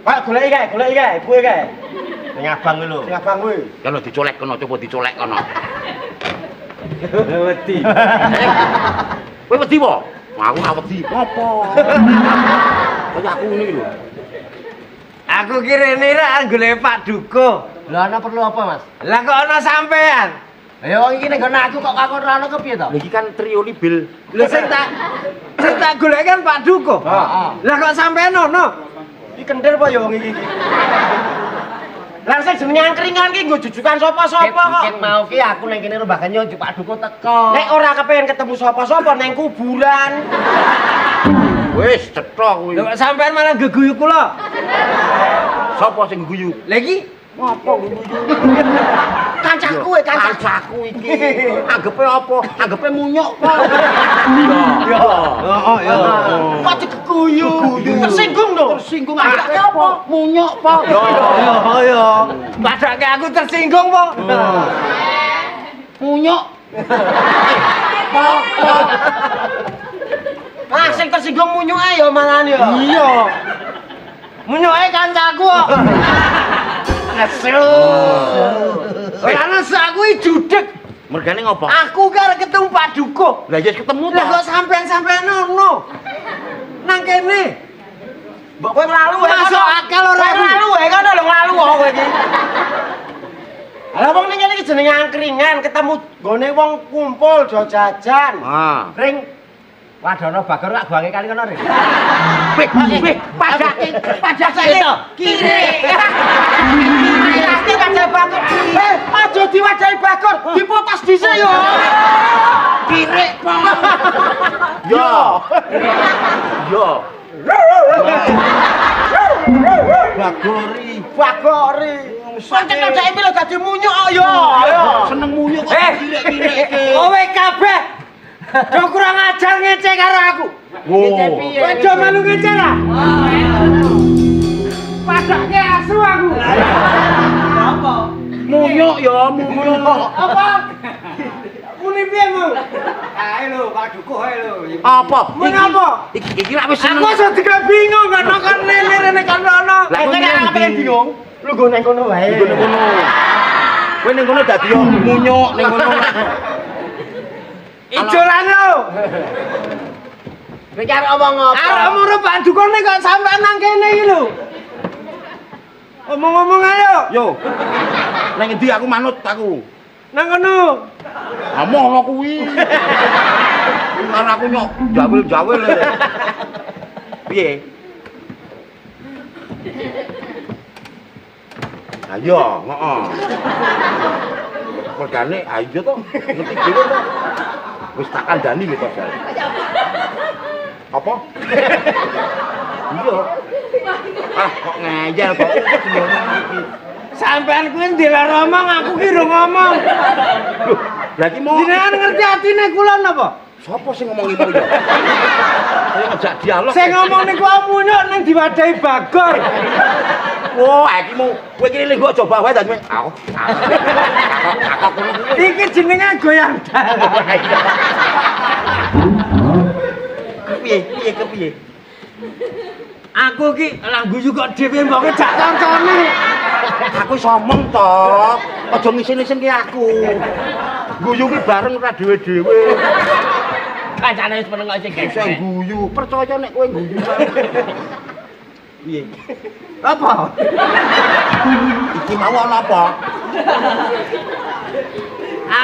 Pak goleki kae, buwe kae. Ning abang kuwi lho. Sing abang kuwi. Kono dicolek kono, coba dicolek kono. Wedi. Kowe wedi po? Aku ora wedi. Ngopo? Kaya aku ngene iki lho. Aku ki rene ra golek Pak Duko. Lah ana perlu apa, Mas? Lah kok ana sampean? Ya wong iki nek nggon aku kok kakon ra ono kepiye to? Lha iki kan trio libil. Lho sing tak golek kan Pak Duko. Heeh. Lah kok sampean ono? Iki kendir apa ya wong iki? Lah sing jenenge angkringan ki nggo jujukan sapa-sapa kok. Ket mau ki aku ning kene rombakane yo Pak Duko teko. Nek ora kepengin ketemu sapa-sapa ning kuburan. Wis cetha kuwi. Lho kok sampean malah geguyu kula. Sapa sing guyu? Lah iki Ngopo guyu? kancaku Kancaku iki. Anggepe apa? Anggepe munyuk po. Ya. Heeh ya. Kok diguyu? Tersinggung lho. Tersinggung anggepe apa? Munyuk po. Ya. Padake aku tersinggung po. Munyuk. Ah sing tersinggung munyuke ya malahan ya. Iya. Munyuke kancaku kok. Nesu. Ora nesu aku iki judeg. Mergane ngopo? Aku ki arep ketemu Pak Duko. Lah ya ketemu to. Lah kok sampean-sampean ono. Nang kene. Mbok kowe nglalu wae. Masuk akal ora nglalu wae kono lho nglalu kok kowe iki. Lah wong ning kene iki jenenge angkringan, ketemu gone wong kumpul do jajan. Ah. Ring Wadono Bagor tak buange kali kono rek. Wih, padake to. Kiri. Kiri wajah Bagor. Aja diwajahi Bagor, dipotos dhisik yo. Kiri po. Yo. Yo. Bagori. Pancen kadake iki lho dadi munyuk kok yo. Seneng munyuk kok kiri-kiri iki. Kowe kabeh do kurang ajar ngece karo aku. Ngece piye? Kowe do melu ngece ra? Padake asu aku. Apa? Munyuk ya, munyuk. Apa? Muni piye mu? Ae lho, Pak Duko ae lho. Apa? Mun apa? Iki ra wis seneng. Aku iso diga bingung kan kan lele kan ono. Lah kowe nek pengen bingung, lu go nang kono wae. Ning kono. Kowe ning kono dadi yo munyuk ning kono. Ijolan lho. Kowe arep omong apa? Arep muru Pak Duko nek kok sampean nang kene iki lho. Omong-omong ayo. Yo. Nang endi aku manut aku? Nang kono. Ngomong kuwi. Kan aku nyok jawil-jawil. Piye? Ayo, heeh. Mergane ayo to, ngerti dhewe to. Wis tak kandhani lho to, Jal. Apa? Iya. Ah, kok ngeyel kok. Sampean kuwi ndelar omong aku ki ro ngomong. Loh, lah iki mau Jenengan ngerti atine kula napa? sapa sing ngomong iku ya? Saya ngejak dialog. Sing ngomong niku munyuk ning diwadahi Bagor. Wah, iki mau kowe iki lho coba wae dadi. Aku. Iki jenenge goyang dal. Kepiye? Aku ki lah guyu kok dhewe mbok jak kancane. Aku iso omong to. Aja ngisin-isin ki aku. Guyu ki bareng ora dhewe-dhewe. Kancane wis meneng kok sing Iso guyu, percaya nek kowe guyu. Piye? Apa? Iki mau ana apa?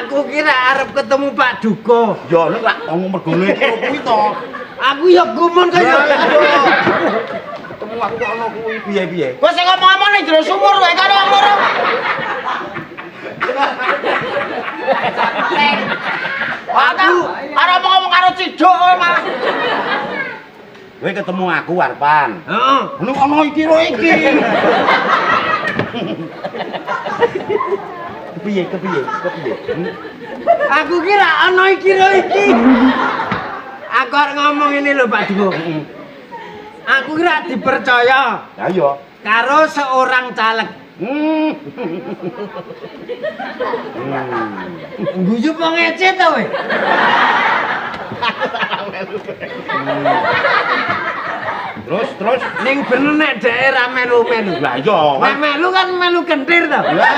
Aku kira arep ketemu Pak Duko. Ya nek lak ngomong mergone kuwi to. Aku ya gumun kaya. Ketemu aku kok ana kuwi piye-piye? Kowe sing ngomong-ngomong ning jero sumur wae karo umur. Aku arep ngomong karo Ciduk kowe malah. Kowe ketemu aku Warpan. Heeh. Lu ana iki ro iki. Kepiye? Aku kira ana iki lho iki. Aku arep ngomong ini lho Pak Duko. Aku kira dipercaya Ya iya. karo seorang caleg. Guyu apa ngece to kowe? Terus ning bener nek daerah melu-melu. lah iya. Nek melu kan melu kentir to. Lah iya.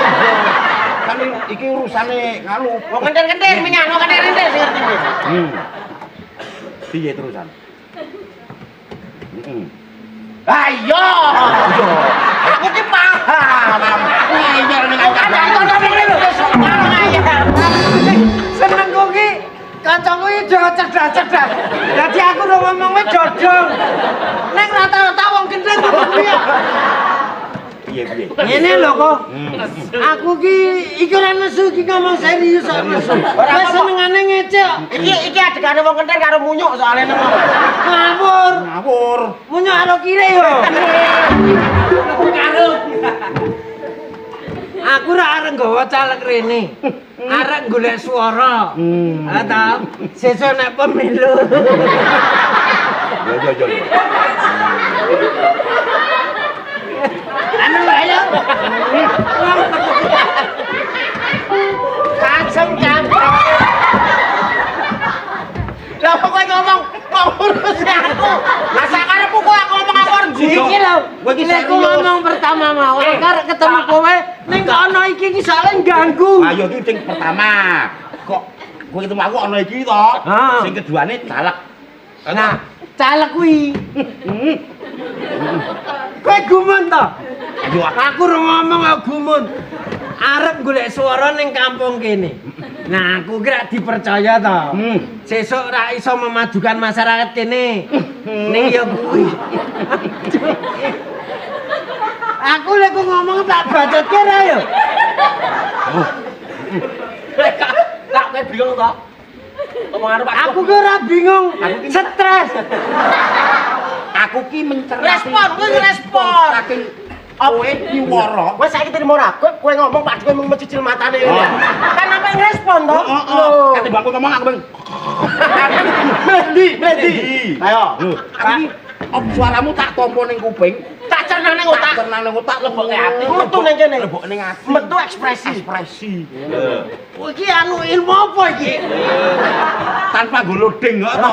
Kan iki urusane nganu. Wong kentir-kentir minyak, no kentir-kentir sing ngerti. Piye terusan? Ayo. Aku ki paham. Ngeyel ning Senengku ki kancaku iki jo cerdas-cerdas. Dadi aku ora ngomong wis dodong. Nek rata-rata wong gendeng kuwi. Piye? Ngene lho kok. Aku ki iki ora nesu ki ngomong serius kok nesu. Wis senengane ngecek. Iki adegane wong kentir karo munyuk soalnya nemu. Ngawur. Munyuk karo kire yo. Karo. Aku ora arep nggawa caleg rene. Arep golek swara. Ha ta? Sesuk nek pemilu. Yo. Anu ayo. Kacang campur. Lah kok ngomong urus aku. Masakan aku ngomong aku iki lho. Nek aku ngomong pertama mau arek ketemu kowe ning kok ana iki soalnya ganggu. Ayo iki sing pertama. Kok kowe ketemu aku ana iki to. Sing keduane caleg. Nah, caleg kuwi. Kowe gumun to? Aku ora ngomong kok gumun. Arep golek swara ning kampung kene. Nah, aku kira dipercaya to. Sesuk ra iso memajukan masyarakat kene. Ning ya kuwi. Aku lek ngomong tak bacotke ra yo. Tak kowe bingung to? Omongan aku ki ora bingung, stres. Aku ki mencerati. Respon. Saking kowe diworo. Wes saiki terima ora? Kowe ngomong Pak kowe mung mencicil matane ngene. Kan apa yang respon to? Ketimbang kowe ngomong aku bang. Mlendi. Ayo. Iki suaramu tak tampa ning kuping, Tak cerna ning otak. tak lebokke ati. Metu ning kene. Lebokke ning ati. Metu ekspresi. Heeh. Iki anu ilmu apa iki? Tanpa goloding kok to.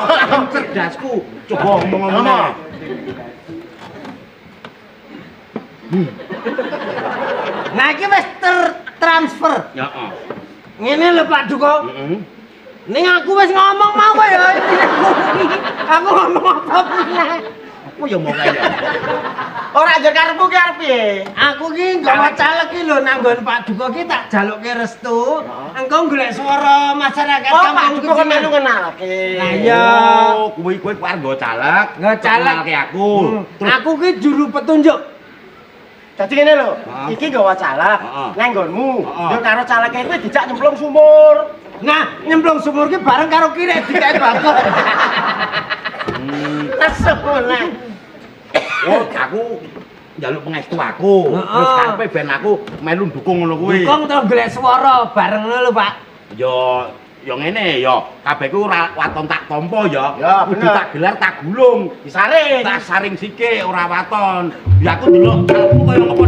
Cerdasku. Coba ngomong-ngomong. Nah iki wis tertransfer. Heeh. Ngene lho Pak Duko. Heeh. Ning aku wis ngomong mau ya. Aku ngomong apa meneh. Aku ya mau kaya. Ora aja karepmu ki arep piye? Aku ki nggawa caleg ki lho nang nggon Pak Duko ki tak jalukke restu. Engko golek swara masyarakat kampung Pak Duko kan melu kenalke. Lah iya. Oh, kowe arep nggo caleg. Nggo caleg. Kenalke aku. Aku ki juru petunjuk. Dadi ngene lho, iki gawa caleg nang nggonmu. Yo karo calege kuwi dijak nyemplung sumur. Nah, nyemplung sumur ki bareng karo kire dikae bakal. Nesuk meneh. Oh, aku njaluk pangestu aku. Terus karepe ben aku melu ndukung ngono kuwi. Dukung terus golek swara bareng ngono lho, Pak. Ya ngene ya, kabeh ku waton tak tampa ya. Ya, Kudu bener. tak gelar tak gulung. Disaring. Tak saring sithik ora waton. Ya aku delok aku kaya ngopo